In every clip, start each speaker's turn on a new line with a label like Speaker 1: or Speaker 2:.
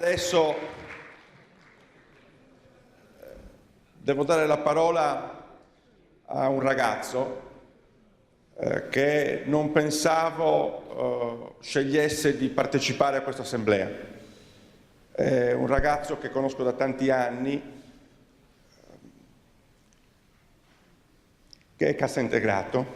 Speaker 1: Adesso devo dare la parola a un ragazzo che non pensavo scegliesse di partecipare a questa assemblea. È un ragazzo che conosco da tanti anni, che è cassaintegrato.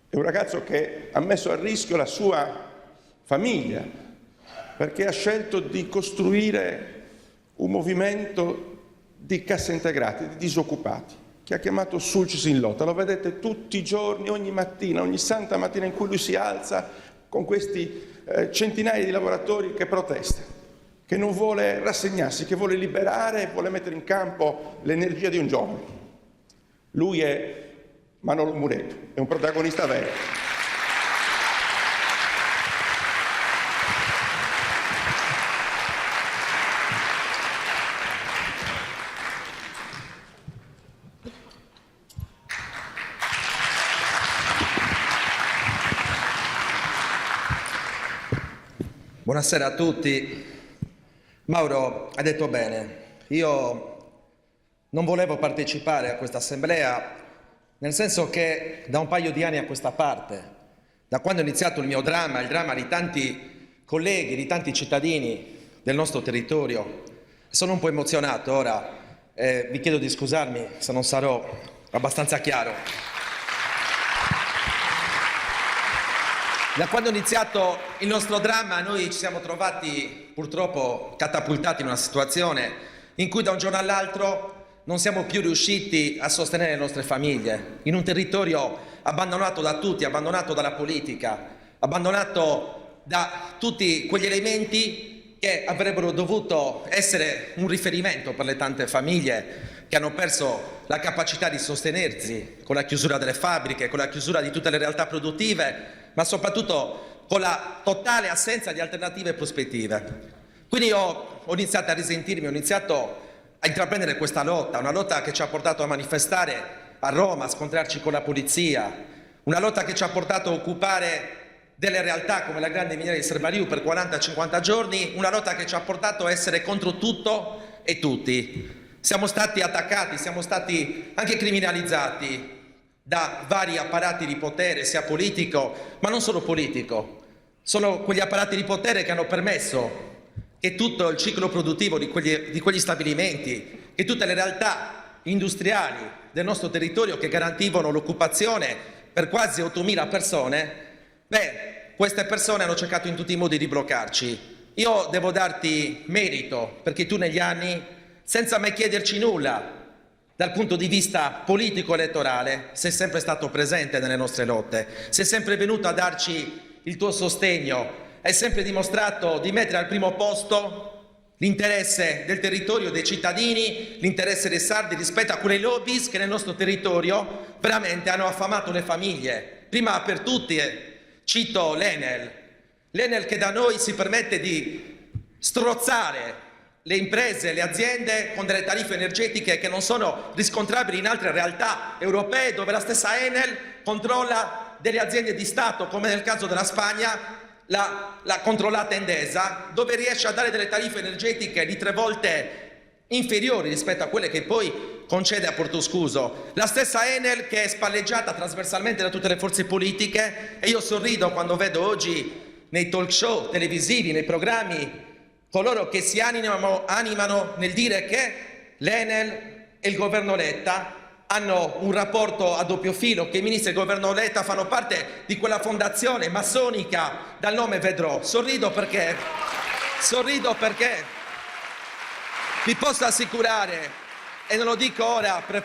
Speaker 1: È un ragazzo che ha messo a rischio la sua famiglia, perché ha scelto di costruire un movimento di cassaintegrati, di disoccupati, che ha chiamato Sulcis in lotta. Lo vedete tutti i giorni, ogni mattina, ogni santa mattina in cui lui si alza con questi centinaia di lavoratori che protestano, che non vuole rassegnarsi, che vuole liberare, vuole mettere in campo l'energia di un giovane. Lui è Manolo Muretu, è un protagonista vero.
Speaker 2: Buonasera a tutti. Mauro ha detto bene, io non volevo partecipare a questa assemblea, nel senso che da un paio di anni a questa parte, da quando è iniziato il mio dramma, il dramma di tanti colleghi, di tanti cittadini del nostro territorio, sono un po' emozionato ora e vi chiedo di scusarmi se non sarò abbastanza chiaro. Da quando è iniziato il nostro dramma noi ci siamo trovati purtroppo catapultati in una situazione in cui da un giorno all'altro non siamo più riusciti a sostenere le nostre famiglie, in un territorio abbandonato da tutti, abbandonato dalla politica, abbandonato da tutti quegli elementi che avrebbero dovuto essere un riferimento per le tante famiglie che hanno perso la capacità di sostenersi con la chiusura delle fabbriche, con la chiusura di tutte le realtà produttive, ma soprattutto con la totale assenza di alternative e prospettive. Quindi ho iniziato a risentirmi, ho iniziato a intraprendere questa lotta, una lotta che ci ha portato a manifestare a Roma, a scontrarci con la polizia, una lotta che ci ha portato a occupare delle realtà come la grande miniera di Sermariu per 40-50 giorni, una lotta che ci ha portato a essere contro tutto e tutti. Siamo stati attaccati, siamo stati anche criminalizzati da vari apparati di potere, sia politico, ma non solo politico. Sono quegli apparati di potere che hanno permesso che tutto il ciclo produttivo di quegli stabilimenti, che tutte le realtà industriali del nostro territorio che garantivano l'occupazione per quasi 8.000 persone, queste persone hanno cercato in tutti i modi di bloccarci. Io devo darti merito, perché tu negli anni, senza mai chiederci nulla, dal punto di vista politico-elettorale, sei sempre stato presente nelle nostre lotte, sei sempre venuto a darci il tuo sostegno, hai sempre dimostrato di mettere al primo posto l'interesse del territorio, dei cittadini, l'interesse dei sardi rispetto a quelle lobbies che nel nostro territorio veramente hanno affamato le famiglie. Prima per tutti cito l'Enel che da noi si permette di strozzare le imprese, le aziende con delle tariffe energetiche che non sono riscontrabili in altre realtà europee, dove la stessa Enel controlla delle aziende di Stato, come nel caso della Spagna, la controllata Endesa, dove riesce a dare delle tariffe energetiche di 3 volte inferiori rispetto a quelle che poi concede a Portoscuso. La stessa Enel che è spalleggiata trasversalmente da tutte le forze politiche, e io sorrido quando vedo oggi nei talk show televisivi, nei programmi, coloro che si animano nel dire che l'Enel e il governo Letta hanno un rapporto a doppio filo, che i ministri del governo Letta fanno parte di quella fondazione massonica dal nome Vedrò. Sorrido perché vi posso assicurare, e non lo dico ora per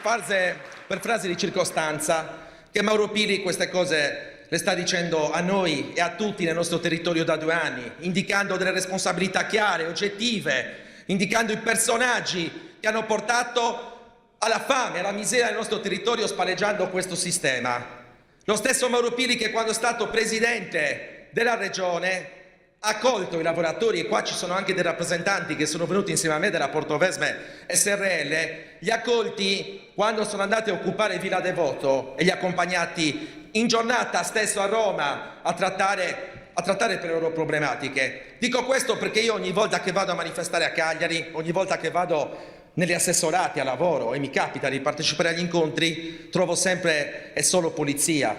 Speaker 2: frasi di circostanza, che Mauro Pili queste cose le sta dicendo a noi e a tutti nel nostro territorio da 2 anni, indicando delle responsabilità chiare, oggettive, indicando i personaggi che hanno portato alla fame, alla miseria del nostro territorio spalleggiando questo sistema. Lo stesso Mauro Pili che quando è stato presidente della regione ha accolto i lavoratori, e qua ci sono anche dei rappresentanti che sono venuti insieme a me della Portovesme SRL, li ha accolti quando sono andati a occupare Villa Devoto e li ha accompagnati in giornata stesso a Roma a trattare a trattare per le loro problematiche. Dico questo perché io ogni volta che vado a manifestare a Cagliari, ogni volta che vado negli assessorati a lavoro e mi capita di partecipare agli incontri, trovo sempre e solo polizia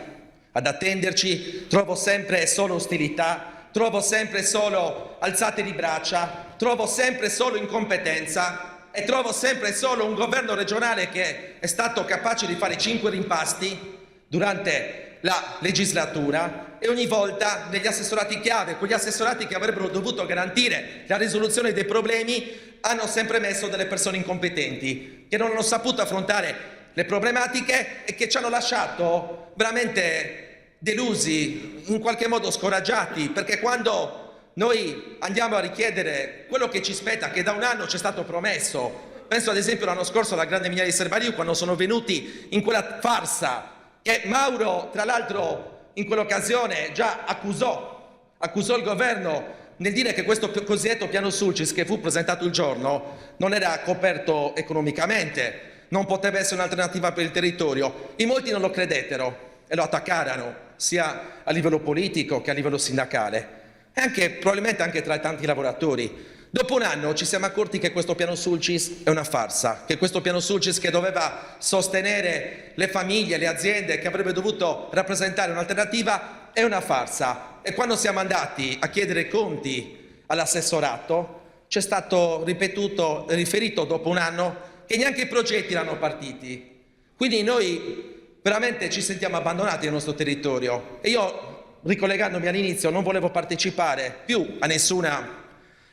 Speaker 2: ad attenderci, trovo sempre e solo ostilità, trovo sempre solo alzate di braccia, trovo sempre solo incompetenza e trovo sempre solo un governo regionale che è stato capace di fare 5 rimpasti durante la legislatura e ogni volta negli assessorati chiave, quegli assessorati che avrebbero dovuto garantire la risoluzione dei problemi, hanno sempre messo delle persone incompetenti che non hanno saputo affrontare le problematiche e che ci hanno lasciato veramente delusi, in qualche modo scoraggiati, perché quando noi andiamo a richiedere quello che ci spetta, che da un anno ci è stato promesso, penso ad esempio l'anno scorso alla Grande Miniera di Serbariu, quando sono venuti in quella farsa che Mauro, tra l'altro, in quell'occasione già accusò il governo nel dire che questo cosiddetto piano Sulcis che fu presentato il giorno non era coperto economicamente, non poteva essere un'alternativa per il territorio. In molti non lo credettero e lo attaccarono, sia a livello politico che a livello sindacale e probabilmente anche tra i tanti lavoratori. Dopo un anno ci siamo accorti che questo piano Sulcis è una farsa, che questo piano Sulcis che doveva sostenere le famiglie, le aziende, che avrebbe dovuto rappresentare un'alternativa, è una farsa. E quando siamo andati a chiedere conti all'assessorato, ci è stato riferito dopo un anno che neanche i progetti erano partiti. Quindi noi veramente ci sentiamo abbandonati nel nostro territorio. E io, ricollegandomi all'inizio, non volevo partecipare più a nessuna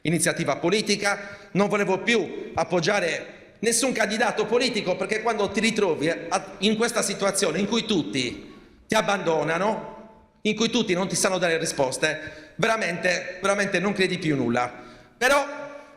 Speaker 2: iniziativa politica, non volevo più appoggiare nessun candidato politico, perché quando ti ritrovi in questa situazione in cui tutti ti abbandonano, in cui tutti non ti sanno dare risposte, veramente non credi più nulla. Però,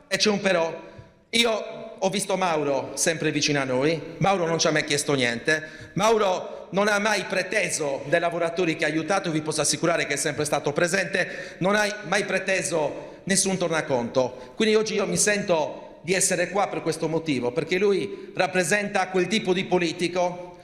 Speaker 2: e c'è un però, io ho visto Mauro sempre vicino a noi, Mauro non ci ha mai chiesto niente, Mauro non ha mai preteso dai lavoratori che ha aiutato, vi posso assicurare che è sempre stato presente, non ha mai preteso nessun tornaconto. Quindi oggi io mi sento di essere qua per questo motivo, perché lui rappresenta quel tipo di politico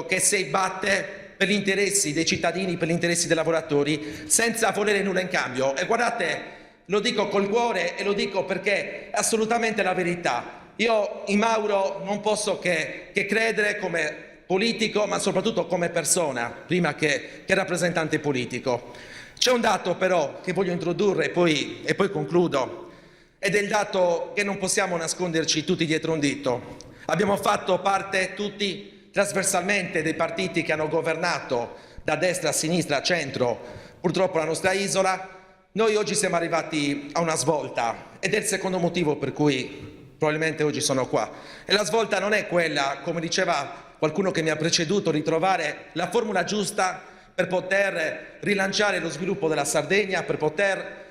Speaker 2: che si batte per gli interessi dei cittadini, per gli interessi dei lavoratori, senza volere nulla in cambio. E guardate, lo dico col cuore e lo dico perché è assolutamente la verità. Io in Mauro non posso che credere come politico, ma soprattutto come persona, prima che rappresentante politico. C'è un dato però che voglio introdurre e poi concludo, ed è il dato che non possiamo nasconderci tutti dietro un dito. Abbiamo fatto parte tutti trasversalmente dei partiti che hanno governato da destra a sinistra a centro, purtroppo la nostra isola. Noi oggi siamo arrivati a una svolta ed è il secondo motivo per cui probabilmente oggi sono qua. E la svolta non è quella, come diceva qualcuno che mi ha preceduto, di trovare la formula giusta per poter rilanciare lo sviluppo della Sardegna, per poter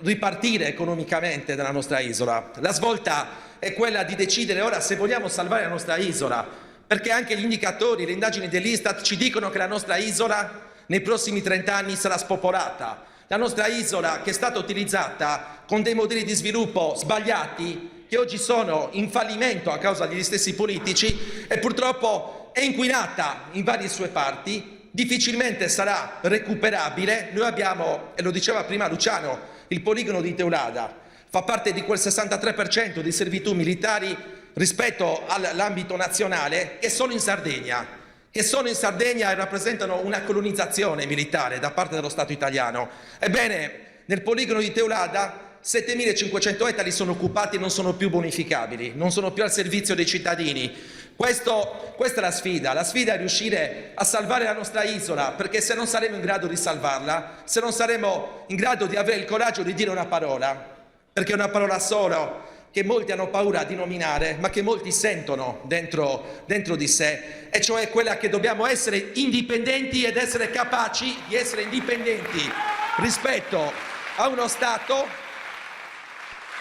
Speaker 2: ripartire economicamente dalla nostra isola. La svolta è quella di decidere ora se vogliamo salvare la nostra isola, perché anche gli indicatori, le indagini dell'Istat ci dicono che la nostra isola nei prossimi 30 anni sarà spopolata. La nostra isola, che è stata utilizzata con dei modelli di sviluppo sbagliati, che oggi sono in fallimento a causa degli stessi politici, e purtroppo è inquinata in varie sue parti, difficilmente sarà recuperabile. Noi abbiamo, e lo diceva prima Luciano, il poligono di Teulada, fa parte di quel 63% di servitù militari rispetto all'ambito nazionale che sono in Sardegna e rappresentano una colonizzazione militare da parte dello Stato italiano. Ebbene, nel poligono di Teulada 7.500 ettari sono occupati e non sono più bonificabili, non sono più al servizio dei cittadini. Questa è la sfida è riuscire a salvare la nostra isola, perché se non saremo in grado di salvarla, se non saremo in grado di avere il coraggio di dire una parola, perché è una parola sola che molti hanno paura di nominare, ma che molti sentono dentro di sé, e cioè quella che dobbiamo essere indipendenti ed essere capaci di essere indipendenti rispetto a uno Stato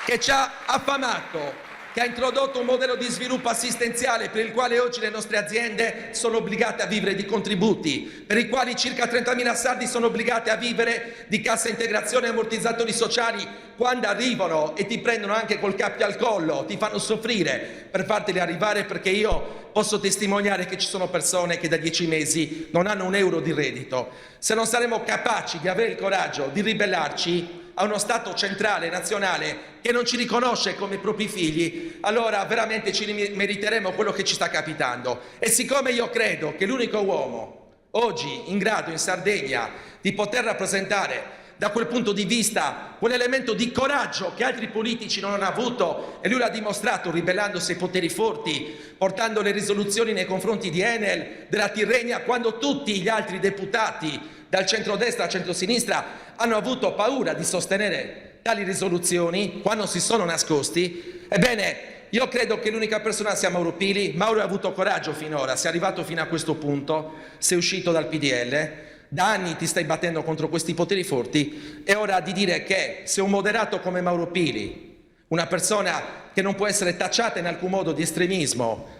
Speaker 2: che ci ha affamato, che ha introdotto un modello di sviluppo assistenziale per il quale oggi le nostre aziende sono obbligate a vivere di contributi, per i quali circa 30.000 sardi sono obbligate a vivere di cassa integrazione e ammortizzatori sociali quando arrivano e ti prendono anche col cappio al collo, ti fanno soffrire per farteli arrivare, perché io posso testimoniare che ci sono persone che da 10 mesi non hanno un euro di reddito. Se non saremo capaci di avere il coraggio di ribellarci a uno Stato centrale, nazionale, che non ci riconosce come propri figli, allora veramente ci meriteremo quello che ci sta capitando. E siccome io credo che l'unico uomo oggi in grado in Sardegna di poter rappresentare da quel punto di vista quell'elemento di coraggio che altri politici non hanno avuto, e lui l'ha dimostrato ribellandosi ai poteri forti, portando le risoluzioni nei confronti di Enel, della Tirrenia, quando tutti gli altri deputati dal centrodestra al centrosinistra hanno avuto paura di sostenere tali risoluzioni, quando si sono nascosti. Ebbene, io credo che l'unica persona sia Mauro Pili. Mauro ha avuto coraggio finora, si è arrivato fino a questo punto, sei uscito dal PDL, da anni ti stai battendo contro questi poteri forti, è ora di dire che se un moderato come Mauro Pili, una persona che non può essere tacciata in alcun modo di estremismo,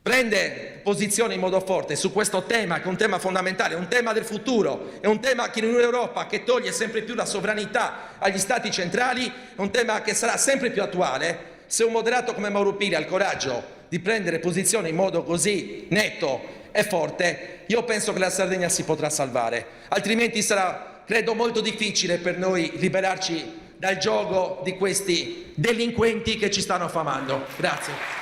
Speaker 2: prende posizione in modo forte su questo tema, che è un tema fondamentale, è un tema del futuro, è un tema che in un'Europa che toglie sempre più la sovranità agli stati centrali, è un tema che sarà sempre più attuale. Se un moderato come Mauro Pili ha il coraggio di prendere posizione in modo così netto e forte, io penso che la Sardegna si potrà salvare, altrimenti sarà, credo, molto difficile per noi liberarci dal giogo di questi delinquenti che ci stanno affamando. Grazie.